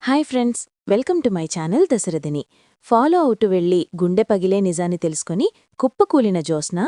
Hi friends, welcome to my channel దశరథిని. Follow అవుతూ వెళ్లి గుండె పగిలే నిజాన్ని తెలుసుకొని కుప్పకూలిన జ్యోత్స్న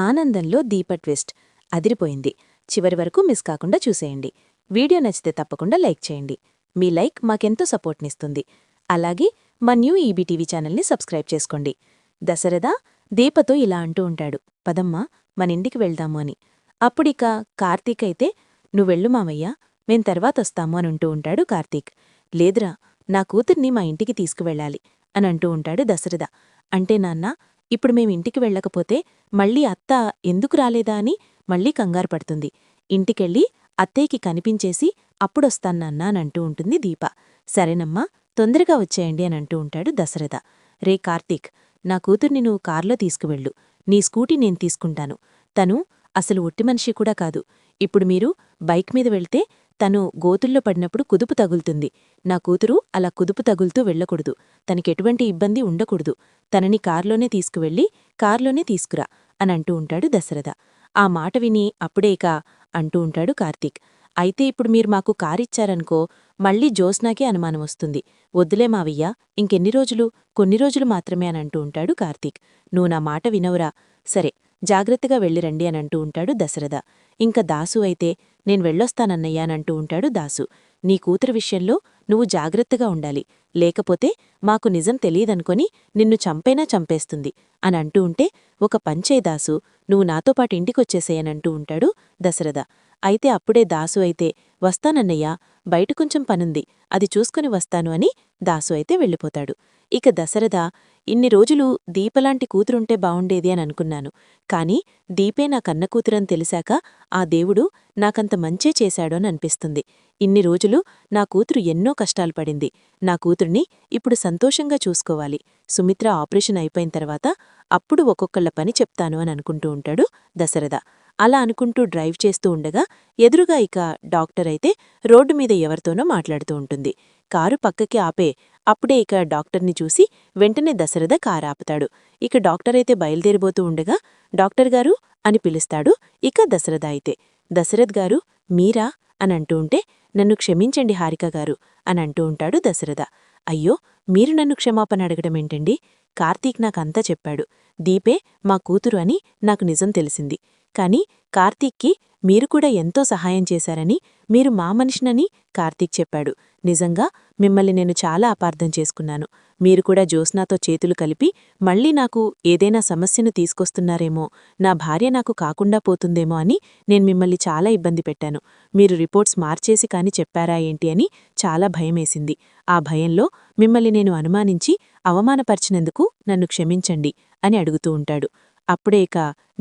ఆనందంలో దీప ట్విస్ట్ అదిరిపోయింది. చివరి వరకు మిస్ కాకుండా చూసేయండి. వీడియో నచ్చితే తప్పకుండా లైక్ చేయండి. మీ లైక్ మాకెంతో సపోర్ట్నిస్తుంది. అలాగే మా న్యూ ఈబీటీవీ ఛానల్ని సబ్స్క్రైబ్ చేసుకోండి. దశరథ దీపతో ఇలా అంటూ ఉంటాడు, పదమ్మా మనింటికి వెళ్దాము అని. అప్పుడిక కార్తీక్ అయితే, నువ్వెళ్ళు మావయ్యా, మేం తర్వాతొస్తాము అని అంటూ ఉంటాడు కార్తీక్. లేదురా, నా కూతుర్ని మా ఇంటికి తీసుకువెళ్ళాలి అని అంటూ ఉంటాడు దశరథ. అంటే నాన్నా, ఇప్పుడు మేమింటికి వెళ్ళకపోతే మళ్ళీ అత్త ఎందుకు రాలేదా అని మళ్ళీ కంగారు పడుతుంది. ఇంటికెళ్ళి అత్తయ్యకి కనిపించేసి అప్పుడొస్తాన్నాన్నా అని అంటూ ఉంటుంది దీప. సరేనమ్మా, తొందరగా వచ్చేయండి అని అంటూ ఉంటాడు దశరథ. రే కార్తీక్, నా కూతుర్ని నువ్వు కార్లో తీసుకువెళ్ళు, నీ స్కూటీ నేను తీసుకుంటాను. తను అసలు ఒట్టి మనిషి కూడా కాదు. ఇప్పుడు మీరు బైక్ మీద వెళ్తే తను గోతుల్లో పడినప్పుడు కుదుపు తగులుతుంది. నా కూతురు అలా కుదుపు తగులుతూ వెళ్లకూడదు. తనకెటువంటి ఇబ్బంది ఉండకూడదు. తనని కార్లోనే తీసుకువెళ్ళి కార్లోనే తీసుకురా అని అంటూ ఉంటాడు దశరథ. ఆ మాట విని అప్పుడేక అంటూ ఉంటాడు కార్తీక్. అయితే ఇప్పుడు మీరు మాకు కారిచ్చారనుకో, మళ్ళీ జ్యోత్స్నాకే అనుమానం వస్తుంది. వద్దులే మావయ్యా, ఇంకెన్ని రోజులు, కొన్ని రోజులు మాత్రమే అని అంటూ ఉంటాడు కార్తీక్. నువ్వు నా మాట వినవురా? సరే, జాగ్రత్తగా వెళ్ళిరండి అని అంటూ ఉంటాడు దశరథ. ఇంక దాసు అయితే, నేను వెళ్ళొస్తానన్నయ్యా అనంటూ ఉంటాడు దాసు. నీ కూతురు విషయంలో నువ్వు జాగ్రత్తగా ఉండాలి, లేకపోతే మాకు నిజం తెలీదనుకొని నిన్ను చంపైనా చంపేస్తుంది అని అంటూ ఉంటే, ఒక పంచే దాసు, నువ్వు నాతో పాటు ఇంటికొచ్చేసేయనంటూ ఉంటాడు దశరథ. అయితే అప్పుడే దాసు అయితే, వస్తానన్నయ్యా, బయట కొంచెం పనుంది, అది చూసుకుని వస్తాను అని దాసు అయితే వెళ్ళిపోతాడు. ఇక దశరథ, ఇన్ని రోజులు దీపలాంటి కూతురుంటే బావుండేది అని అనుకున్నాను. కాని దీపే నా కన్న కూతురని తెలిసాక ఆ దేవుడు నాకంత మంచే చేశాడు అని అనిపిస్తుంది. ఇన్ని రోజులు నా కూతురు ఎన్నో కష్టాలు పడింది. నా కూతుర్ని ఇప్పుడు సంతోషంగా చూసుకోవాలి. సుమిత్ర ఆపరేషన్ అయిపోయిన తర్వాత అప్పుడు ఒక్కొక్కళ్ళ పని చెప్తాను అని అనుకుంటూ ఉంటాడు దశరథ. అలా అనుకుంటూ డ్రైవ్ చేస్తూ ఉండగా ఎదురుగా ఇక డాక్టర్ అయితే రోడ్డు మీద ఎవరితోనో మాట్లాడుతూ ఉంటుంది. కారు పక్కకి ఆపే అప్పుడే ఇక డాక్టర్ని చూసి వెంటనే దశరథ కారాపుతాడు. ఇక డాక్టరైతే బయలుదేరిపోతూ ఉండగా, డాక్టర్ గారు అని పిలుస్తాడు ఇక దశరథ అయితే. దశరథ్ గారు, మీరా అని అంటూ ఉంటే, నన్ను క్షమించండి హారికగారు అని అంటూ ఉంటాడు దశరథ. అయ్యో, మీరు నన్ను క్షమాపణ అడగడమేంటండి? కార్తీక్ నాకంతా చెప్పాడు. దీపే మా కూతురు అని నాకు నిజం తెలిసింది. కాని కార్తీక్కి మీరు కూడా ఎంతో సహాయం చేశారని, మీరు మా మనిషినని కార్తీక్ చెప్పాడు. నిజంగా మిమ్మల్ని నేను చాలా అపార్థం చేసుకున్నాను. మీరు కూడా జ్యోత్స్నాతో చేతులు కలిపి మళ్ళీ నాకు ఏదైనా సమస్యను తీసుకొస్తున్నారేమో, నా భార్య నాకు కాకుండా పోతుందేమో అని నేను మిమ్మల్ని చాలా ఇబ్బంది పెట్టాను. మీరు రిపోర్ట్స్ మార్చేసి కాని చెప్పారా ఏంటి అని చాలా భయమేసింది. ఆ భయంలో మిమ్మల్ని నేను అనుమానించి అవమానపరిచినందుకు నన్ను క్షమించండి అని అడుగుతూ ఉంటాడు. అప్పుడే ఇక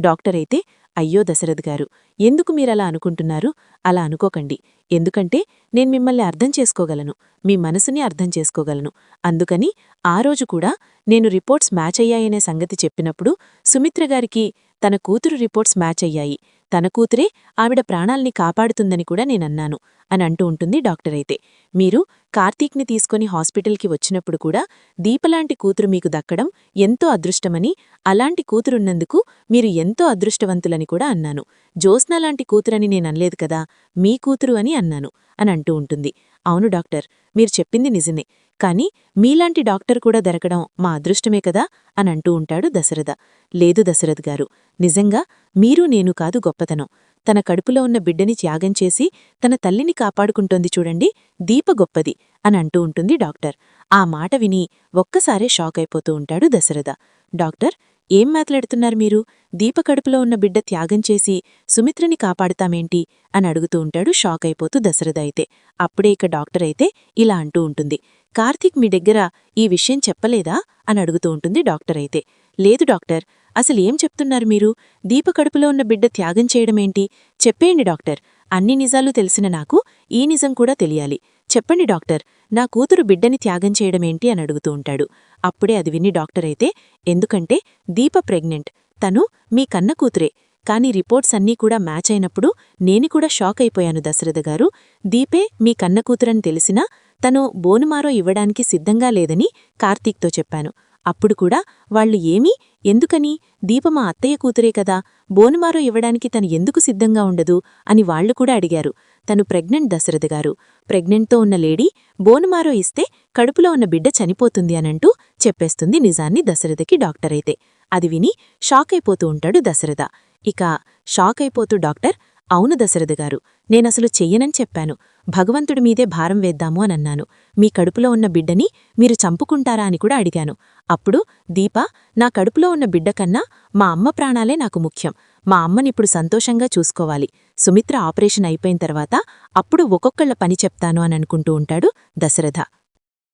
డాక్టరైతే, అయ్యో దశరథ్ గారు, ఎందుకు మీరలా అనుకుంటున్నారు? అలా అనుకోకండి. ఎందుకంటే నేను మిమ్మల్ని అర్థం చేసుకోగలను, మీ మనసుని అర్థం చేసుకోగలను. అందుకని ఆ రోజు కూడా నేను రిపోర్ట్స్ మ్యాచ్ అయ్యాయనే సంగతి చెప్పినప్పుడు సుమిత్రగారికి తన కూతురు రిపోర్ట్స్ మ్యాచ్ అయ్యాయి, తన కూతురే ఆవిడ ప్రాణాల్ని కాపాడుతుందని కూడా నేనన్నాను అని అంటూ ఉంటుంది డాక్టరైతే. మీరు కార్తీక్ని తీసుకొని హాస్పిటల్కి వచ్చినప్పుడు కూడా దీపలాంటి కూతురు మీకు దక్కడం ఎంతో అదృష్టమని, అలాంటి కూతురున్నందుకు మీరు ఎంతో అదృష్టవంతులని కూడా అన్నాను. జ్యోత్స్నలాంటి కూతురని నేననలేదు కదా, మీ కూతురు అని అన్నాను అని అంటూ ఉంటుంది. అవును డాక్టర్, మీరు చెప్పింది నిజమే. కాని మీలాంటి డాక్టర్ కూడా దొరకడం మా అదృష్టమే కదా అని అంటూ ఉంటాడు దశరథ. లేదు దశరథ్ గారు, నిజంగా మీరు నేను కాదు గొప్పతనం. తన కడుపులో ఉన్న బిడ్డని త్యాగం చేసి తన తల్లిని కాపాడుకుంటోంది చూడండి, దీప గొప్పది అని అంటూ ఉంటుంది డాక్టర్. ఆ మాట విని ఒక్కసారే షాక్ అయిపోతూ ఉంటాడు దశరథ. డాక్టర్, ఏం మాట్లాడుతున్నారు మీరు? దీప కడుపులో ఉన్న బిడ్డ త్యాగం చేసి సుమిత్రని కాపాడుతామేంటి అని అడుగుతూ ఉంటాడు షాక్ అయిపోతూ దశరథ అయితే. అప్పుడే ఇక డాక్టర్ అయితే ఇలా అంటూ ఉంటుంది, కార్తీక్ మీ దగ్గర ఈ విషయం చెప్పలేదా అని అడుగుతూ ఉంటుంది డాక్టర్ అయితే. లేదు డాక్టర్, అసలేం చెప్తున్నారు మీరు? దీప కడుపులో ఉన్న బిడ్డ త్యాగం చేయడమేంటి? చెప్పేయండి డాక్టర్. అన్ని నిజాలు తెలిసిన నాకు ఈ నిజం కూడా తెలియాలి. చెప్పండి డాక్టర్, నా కూతురు బిడ్డని త్యాగం చేయడమేంటి అని అడుగుతూ ఉంటాడు. అప్పుడే అది విని డాక్టరైతే, ఎందుకంటే దీప ప్రెగ్నెంట్, తను మీ కన్న కూతురే. కాని రిపోర్ట్స్ అన్నీ కూడా మ్యాచ్ అయినప్పుడు నేను కూడా షాక్ అయిపోయాను దశరథ గారు. దీపే మీ కన్న కూతురని తెలిసినా తను బోనుమారో ఇవ్వడానికి సిద్ధంగా లేదని కార్తీక్తో చెప్పాను. అప్పుడు కూడా వాళ్ళు ఏమీ ఎందుకని? దీప మా అత్తయ్య కూతురే కదా, బోనుమారో ఇవ్వడానికి తను ఎందుకు సిద్ధంగా ఉండదు అని వాళ్లు కూడా అడిగారు. తను ప్రెగ్నెంట్ దశరథగారు. ప్రెగ్నెంట్తో ఉన్న లేడీ బోనుమారో ఇస్తే కడుపులో ఉన్న బిడ్డ చనిపోతుంది అనంటూ చెప్పేస్తుంది నిజాన్ని దశరథకి డాక్టరైతే. అది విని షాకైపోతూ ఉంటాడు దశరథ. ఇక షాకైపోతూ డాక్టర్, అవును దశరథగారు, నేనసలు చెయ్యనని చెప్పాను. భగవంతుడి మీదే భారం వేద్దాము అనన్నాను. మీ కడుపులో ఉన్న బిడ్డని మీరు చంపుకుంటారా అని కూడా అడిగాను. అప్పుడు దీపా, నా కడుపులో ఉన్న బిడ్డకన్నా మా అమ్మ ప్రాణాలే నాకు ముఖ్యం. మా అమ్మనిప్పుడు సంతోషంగా చూసుకోవాలి. సుమిత్ర ఆపరేషన్ అయిపోయిన తర్వాత అప్పుడు ఒక్కొక్కళ్ళ పని చెప్తాను అననుకుంటూ ఉంటాడు దశరథ.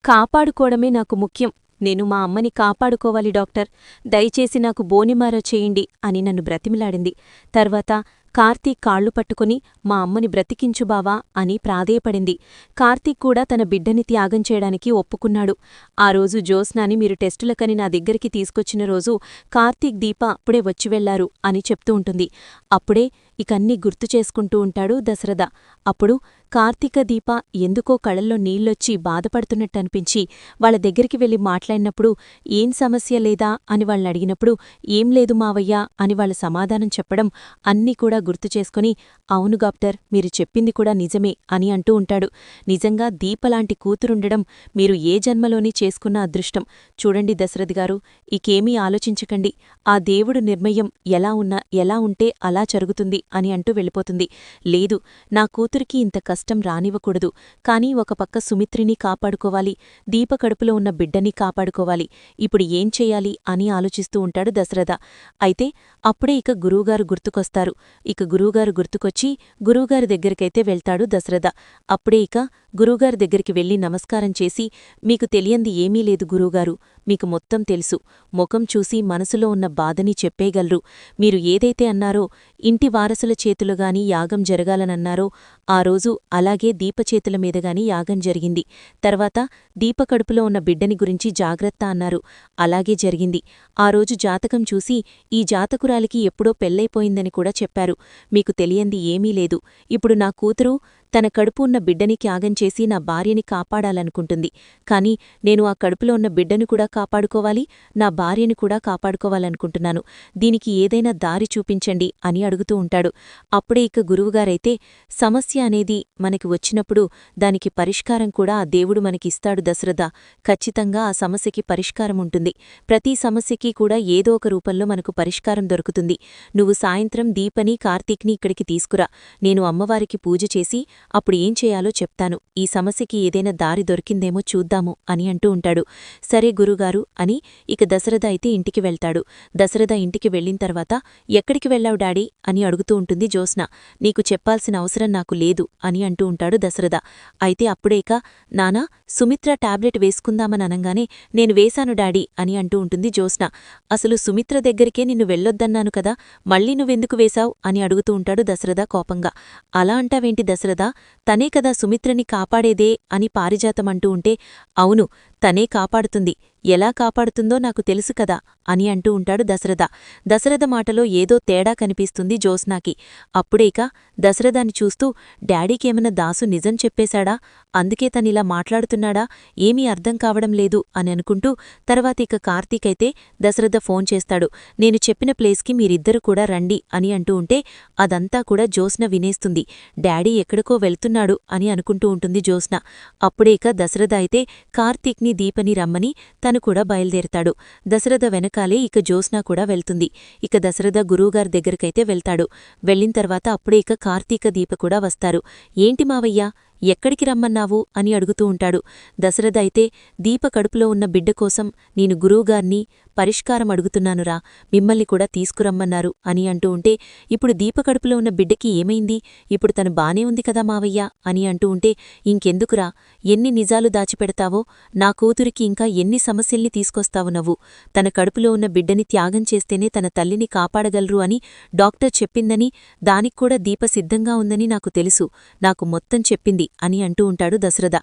కాపాడుకోవడమే నాకు ముఖ్యం. నేను మా అమ్మని కాపాడుకోవాలి డాక్టర్. దయచేసి నాకు బోనిమారో చేయండి అని నన్ను బ్రతిమిలాడింది. తర్వాత కార్తీక్ కాళ్లు పట్టుకుని మా అమ్మని బ్రతికించు బావా అని ప్రాధేయపడింది. కార్తీక్ కూడా తన బిడ్డని త్యాగం చేయడానికి ఒప్పుకున్నాడు. ఆ రోజు జ్యోత్స్నాని మీరు టెస్టులకని నా దగ్గరికి తీసుకొచ్చిన రోజు కార్తీక్ దీప అప్పుడే వచ్చి వెళ్లారు అని చెప్తూ ఉంటుంది. అప్పుడే ఇకన్నీ గుర్తు చేసుకుంటూ ఉంటాడు దశరథ. అప్పుడు కార్తీక దీప ఎందుకో కళ్ళల్లో నీళ్లొచ్చి బాధపడుతున్నట్టనిపించి వాళ్ల దగ్గరికి వెళ్లి మాట్లాడినప్పుడు ఏం సమస్య లేదా అని వాళ్ళనడిగినప్పుడు ఏం లేదు మావయ్యా అని వాళ్ళ సమాధానం చెప్పడం అన్నీ కూడా గుర్తు చేసుకుని అవును డాక్టర్, మీరు చెప్పింది కూడా నిజమే అని అంటూ ఉంటాడు. నిజంగా దీపలాంటి కూతురుండడం మీరు ఏ జన్మలోని చేసుకున్న అదృష్టం. చూడండి దశరథిగారు, ఇకేమీ ఆలోచించకండి. ఆ దేవుడు నిర్ణయం ఎలా ఉంటే అలా జరుగుతుంది అని అంటూ వెళ్ళిపోతుంది. లేదు, నా కూతురికి ఇంత కష్టం రానివ్వకూడదు. కానీ ఒక పక్క సుమిత్రిని కాపాడుకోవాలి, దీప కడుపులో ఉన్న బిడ్డని కాపాడుకోవాలి. ఇప్పుడు ఏం చెయ్యాలి అని ఆలోచిస్తూ ఉంటాడు దశరథ. అయితే అప్పుడే ఇక గురువుగారు గుర్తుకొస్తారు. ఇక గురువుగారు గుర్తుకొచ్చి గురువుగారి దగ్గరికైతే వెళ్తాడు దశరథ. అప్పుడే ఇక గురువుగారి దగ్గరికి వెళ్లి నమస్కారం చేసి, మీకు తెలియంది ఏమీ లేదు గురువుగారు, మీకు మొత్తం తెలుసు. ముఖం చూసి మనసులో ఉన్న బాధని చెప్పేయగలరు. మీరు ఏదైతే అన్నారో ఇంటి వారసుల చేతులుగాని యాగం జరగాలనన్నారో ఆ రోజు అలాగే దీపచేతుల మీదగాని యాగం జరిగింది. తర్వాత దీప కడుపులో ఉన్న బిడ్డని గురించి జాగ్రత్త అన్నారు. అలాగే జరిగింది. ఆ రోజు జాతకం చూసి ఈ జాతకురాలికి ఎప్పుడో పెళ్లైపోయిందని కూడా చెప్పారు. మీకు తెలియంది ఏమీ లేదు. ఇప్పుడు నా కూతురు తన కడుపు ఉన్న బిడ్డని త్యాగం చేసి నా భార్యని కాపాడాలనుకుంటుంది. కాని నేను ఆ కడుపులో ఉన్న బిడ్డను కూడా కాపాడుకోవాలి, నా భార్యని కూడా కాపాడుకోవాలనుకుంటున్నాను. దీనికి ఏదైనా దారి చూపించండి అని అడుగుతూ ఉంటాడు. అప్పుడే ఇక గురువుగారైతే సమస్య అనేది మనకి వచ్చినప్పుడు దానికి పరిష్కారం కూడా ఆ దేవుడు మనకిస్తాడు దశరథ. ఖచ్చితంగా ఆ సమస్యకి పరిష్కారం ఉంటుంది. ప్రతి సమస్యకి కూడా ఏదో ఒక రూపంలో మనకు పరిష్కారం దొరుకుతుంది. నువ్వు సాయంత్రం దీపని కార్తీక్ని ఇక్కడికి తీసుకురా. నేను అమ్మవారికి పూజ చేసి అప్పుడు ఏం చేయాలో చెప్తాను. ఈ సమస్యకి ఏదైనా దారి దొరికిందేమో చూద్దాము అని అంటూ ఉంటాడు. సరే గురుగారు అని ఇక దశరథ అయితే ఇంటికి వెళ్తాడు. దశరథ ఇంటికి వెళ్ళిన తర్వాత ఎక్కడికి వెళ్ళావు డాడీ అని అడుగుతూ ఉంటుంది జ్యోత్స్న. నీకు చెప్పాల్సిన అవసరం నాకు లేదు అని అంటూ ఉంటాడు దశరథ. అయితే అప్పుడేక నానా సుమిత్ర టాబ్లెట్ వేసుకుందామని అనంగానే నేను వేశాను డాడీ అని అంటూ ఉంటుంది జ్యోత్స్న. అసలు సుమిత్ర దగ్గరికే నిన్ను వెళ్ళొద్దన్నాను కదా, మళ్ళీ నువ్వెందుకు వేశావు అని అడుగుతూ ఉంటాడు దశరథ కోపంగా. అలా అంటావేంటి దశరథ, తనే కదా సుమిత్రని కాపాడేదే అని పారిజాతం అంటూ ఉంటే అవును, తనే కాపాడుతుంది. ఎలా కాపాడుతుందో నాకు తెలుసు కదా అని అంటూ ఉంటాడు దశరథ. దశరథ మాటలో ఏదో తేడా కనిపిస్తుంది జ్యోత్స్నాకి. అప్పుడేక దశరథాన్ని చూస్తూ డాడీకేమన్నా దాసు నిజం చెప్పేశాడా, అందుకే తనిలా మాట్లాడుతున్నాడా, ఏమీ అర్థం కావడం లేదు అని అనుకుంటూ తర్వాత ఇక కార్తీకైతే దశరథ ఫోన్ చేస్తాడు. నేను చెప్పిన ప్లేస్కి మీరిద్దరు కూడా రండి అని అంటూ ఉంటే అదంతా కూడా జ్యోత్స్న వినేస్తుంది. డాడీ ఎక్కడికో వెళ్తున్నాడు అని అనుకుంటూ ఉంటుంది జ్యోత్స్న. అప్పుడేక దశరథ అయితే కార్తీక్ని దీపని రమ్మని తను కూడా బయలుదేరతాడు. దశరథ వెనకాలే ఇక జ్యోత్స్న కూడా వెళ్తుంది. ఇక దశరథ గురువుగారి దగ్గరికైతే వెళ్తాడు. వెళ్ళిన తర్వాత అప్పుడే ఇక కార్తీక దీప కూడా వస్తారు. ఏంటి మావయ్యా, ఎక్కడికి రమ్మన్నావు అని అడుగుతూ ఉంటాడు. దశరథ అయితే దీప కడుపులో ఉన్న బిడ్డ కోసం నేను గురువుగారిని పరిష్కారం అడుగుతున్నానురా, మిమ్మల్ని కూడా తీసుకురమ్మన్నారు అని అంటూ ఉంటే ఇప్పుడు దీప కడుపులో ఉన్న బిడ్డకి ఏమైంది, ఇప్పుడు తను బానే ఉంది కదా మావయ్యా అని అంటూ ఉంటే ఇంకెందుకురా, ఎన్ని నిజాలు దాచిపెడతావో, నా కూతురికి ఇంకా ఎన్ని సమస్యల్ని తీసుకొస్తావు నవ్వు. తన కడుపులో ఉన్న బిడ్డని త్యాగం చేస్తేనే తన తల్లిని కాపాడగలరు అని డాక్టర్ చెప్పిందని, దానిక్కూడా దీప సిద్ధంగా ఉందని నాకు తెలుసు, నాకు మొత్తం చెప్పింది అని అంటూ ఉంటాడు దశరథ.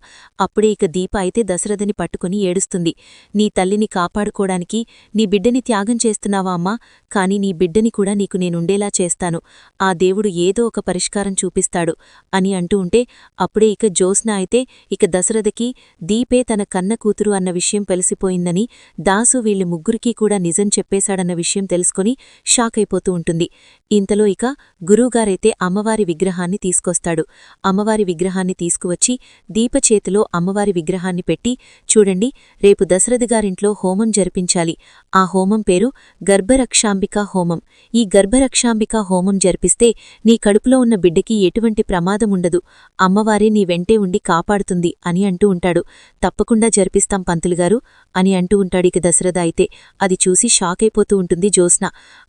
అప్పుడే ఇక దీప అయితే దశరథని పట్టుకుని ఏడుస్తుంది. నీ తల్లిని కాపాడుకోడానికి నీ బిడ్డని త్యాగం చేస్తున్నావా అమ్మా? కాని నీ బిడ్డని కూడా నీకు నేనుండేలా చేస్తాను. ఆ దేవుడు ఏదో ఒక పరిష్కారం చూపిస్తాడు అని అంటూ ఉంటే అప్పుడే ఇక జ్యోత్స్న అయితే ఇక దశరథకి దీపే తన కన్న కూతురు అన్న విషయం తెలిసిపోయిందని, దాసు వీళ్ళ ముగ్గురికీ కూడా నిజం చెప్పేశాడన్న విషయం తెలుసుకొని షాక్ అయిపోతూ ఉంటుంది. ఇంతలో ఇక గురువుగారైతే అమ్మవారి విగ్రహాన్ని తీసుకొస్తాడు. అమ్మవారి విగ్రహాన్ని తీసుకువచ్చి దీప చేతిలో అమ్మవారి విగ్రహాన్ని పెట్టి, చూడండి, రేపు దశరథగారింట్లో హోమం జరిపించాలి. ఆ హోమం పేరు గర్భరక్షాంబికా హోమం. ఈ గర్భరక్షాంబికా హోమం జరిపిస్తే నీ కడుపులో ఉన్న బిడ్డకి ఎటువంటి ప్రమాదముండదు. అమ్మవారే నీ వెంటే ఉండి కాపాడుతుంది అని అంటూ ఉంటాడు. తప్పకుండా జరిపిస్తాం పంతులుగారు అని అంటూ ఉంటాడిక దశరథ అయితే. అది చూసి షాక్ అయిపోతూ ఉంటుంది జ్యోత్స్న.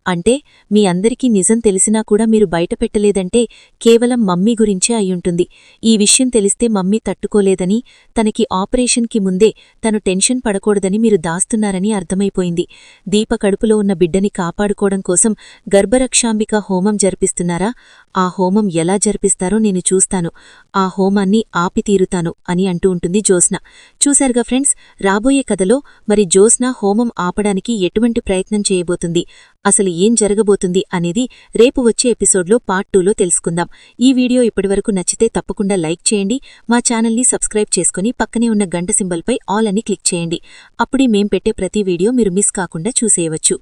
అంటే మీ అందరికీ నిజం తెలిసినా కూడా మీరు బయటపెట్టలేదంటే కేవలం మమ్మీ గురించే అయ్యుంటుంది. ఈ విషయం తెలిస్తే మమ్మీ తట్టుకోలేదని, తనకి ఆపరేషన్కి ముందే తను టెన్షన్ పడకూడదని మీరు దాస్తున్నారని అర్థమైపోయింది. దీప కడుపులో ఉన్న బిడ్డని కాపాడుకోవడం కోసం గర్భరక్షాంబిక హోమం జరిపిస్తున్నారా? ఆ హోమం ఎలా జరిపిస్తారో నేను చూస్తాను. ఆ హోమాన్ని ఆపి తీరుతాను అని అంటూ ఉంటుంది జ్యోత్స్న. చూశారుగా ఫ్రెండ్స్, రాబోయే కథలో మరి జ్యోత్స్న హోమం ఆపడానికి ఎటువంటి ప్రయత్నం చేయబోతుంది, అసలు ఏం జరగబోతుంది అనేది రేపు వచ్చే ఎపిసోడ్లో పార్ట్ 2లో తెలుసుకుందాం. ఈ వీడియో ఇప్పటివరకు నచ్చితే తప్పకుండా లైక్ చేయండి. మా ఛానల్ని సబ్స్క్రైబ్ చేసుకుని పక్కనే ఉన్న గంట సింబల్పై ఆల్ అని క్లిక్ చేయండి. అప్పుడే మేం పెట్టే ప్రతి వీడియో మీరు మిస్ కాకుండా చూసేయవచ్చు.